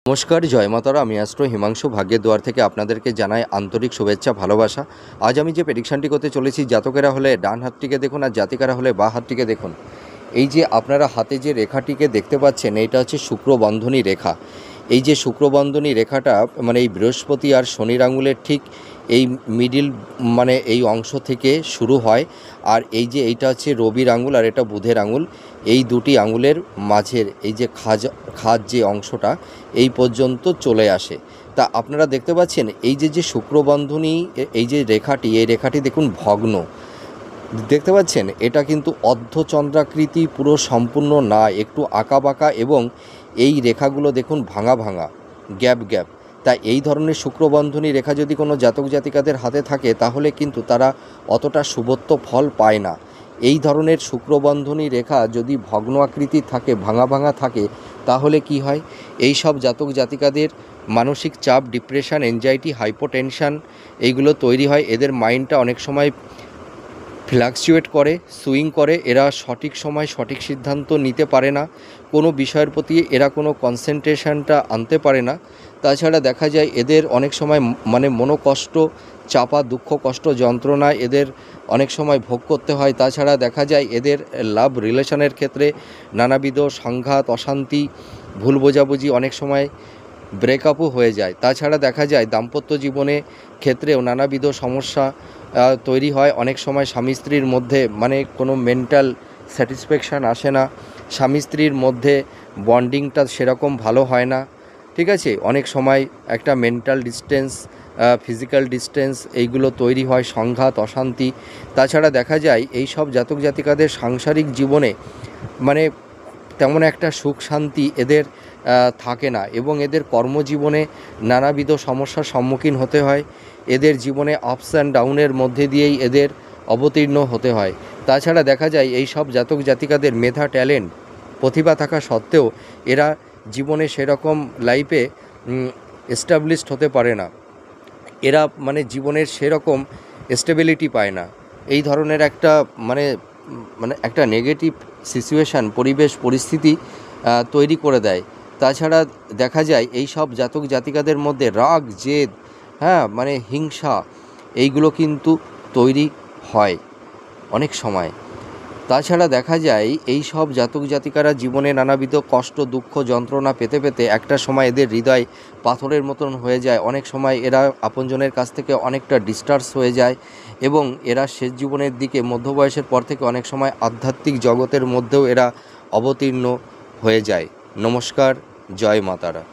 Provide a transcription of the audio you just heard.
নমস্কার, জয় মাতারা। আমি অ্যাস্ট্রো হিমাংশু ভাগ্যের দুয়ার থেকে আপনাদেরকে জানাই আন্তরিক শুভেচ্ছা, ভালোবাসা। আজ আমি যে প্রেডিকশানটি করতে চলেছি, জাতকেরা হলে ডান হাতটিকে দেখুন আর জাতিকারা হলে বাঁ হাতটিকে দেখুন। এই যে আপনারা হাতে যে রেখাটিকে দেখতে পাচ্ছেন, এইটা হচ্ছে শুক্রবন্ধনী রেখা। এই যে শুক্রবন্ধনী রেখাটা মানে এই বৃহস্পতি আর শনির আঙুলের ঠিক এই মিডিল মানে এই অংশ থেকে শুরু হয়। আর এই যে এইটা হচ্ছে রবির আঙুল আর এটা বুধের আঙুল। এই দুটি আঙুলের মাঝের এই যে খাজ যে অংশটা এই পর্যন্ত চলে আসে। তা আপনারা দেখতে পাচ্ছেন এই যে শুক্রবন্ধনী এই যে রেখাটি, এই রেখাটি দেখুন ভগ্ন দেখতে পাচ্ছেন। এটা কিন্তু অর্ধচন্দ্রাকৃতি, পুরো সম্পূর্ণ না, একটু আঁকাবাঁকা, এবং এই রেখাগুলো দেখুন ভাঙা ভাঙা, গ্যাপ গ্যাপ। তাই এই ধরনের শুক্রবন্ধনী রেখা যদি কোনো জাতক জাতিকাদের হাতে থাকে তাহলে কিন্তু তারা অতটা শুভত্ব ফল পায় না। এই ধরনের শুক্রবন্ধনী রেখা যদি ভগ্ন আকৃতির থাকে, ভাঙা ভাঙা থাকে, তাহলে কি হয়, এই সব জাতক জাতিকাদের মানসিক চাপ, ডিপ্রেশন, এনজাইটি, হাইপোটেনশন এইগুলো তৈরি হয়। এদের মাইন্ডটা অনেক সময় ফ্লাকচুয়েট করে, সুইং করে। এরা সঠিক সময় সঠিক সিদ্ধান্ত নিতে পারে না, কোনো বিষয়ের প্রতি এরা কোনো কনসেন্ট্রেশনটা আনতে পারে না। তাছাড়া দেখা যায় এদের অনেক সময় মানে মনোকষ্ট, চাপা দুঃখ, কষ্ট, যন্ত্রণা এদের অনেক সময় ভোগ করতে হয়। তাছাড়া দেখা যায় এদের লাভ রিলেশনের ক্ষেত্রে নানাবিধ সংঘাত, অশান্তি, ভুল বোঝাবুঝি, অনেক সময় ব্রেকআপও হয়ে যায়। তাছাড়া দেখা যায় দাম্পত্য জীবনে ক্ষেত্রেও নানাবিধ সমস্যা তৈরি হয়। অনেক সময় স্বামী স্ত্রীর মধ্যে মানে কোনো মেন্টাল স্যাটিসফ্যাকশান আসে না, স্বামী স্ত্রীর মধ্যে বন্ডিংটা সেরকম ভালো হয় না, ঠিক আছে। অনেক সময় একটা মেন্টাল ডিস্টেন্স, ফিজিক্যাল ডিস্টেন্স এইগুলো তৈরি হয়, সংঘাত, অশান্তি। তাছাড়া দেখা যায় এই সব জাতক জাতিকাদের সাংসারিক জীবনে মানে তেমন একটা সুখ শান্তি এদের থাকে না, এবং এদের কর্মজীবনে নানাবিধ সমস্যার সম্মুখীন হতে হয়। এদের জীবনে আপস অ্যান্ড ডাউনের মধ্যে দিয়েই এদের অবতীর্ণ হতে হয়। তাছাড়া দেখা যায় এই সব জাতক জাতিকাদের মেধা, ট্যালেন্ট, প্রতিভা থাকা সত্ত্বেও এরা জীবনে সেরকম লাইফে এস্টাবলিশড হতে পারে না। এরা মানে জীবনের সেরকম স্টেবিলিটি পায় না। এই ধরনের একটা মানে একটা নেগেটিভ সিচুয়েশান, পরিবেশ পরিস্থিতি তৈরি করে দেয়। তাছাড়া দেখা যায় এই সব জাতক জাতিকাদের মধ্যে রাগ, জেদ, মানে হিংসা এইগুলো কিন্তু তৈরি হয় অনেক সময়। তাছাড়া দেখা যায় এই সব জাতক জাতিকারা জীবনে নানাবিধ কষ্ট, দুঃখ, যন্ত্রণা পেতে পেতে একটা সময় এদের হৃদয় পাথরের মতন হয়ে যায়। অনেক সময় এরা আপনজনের কাছ থেকে অনেকটা ডিস্টার্স হয়ে যায়, এবং এরা শেষ জীবনের দিকে মধ্যবয়সের পর থেকে অনেক সময় আধ্যাত্মিক জগতের মধ্যেও এরা অবতীর্ণ হয়ে যায়। নমস্কার, জয় মাতারা।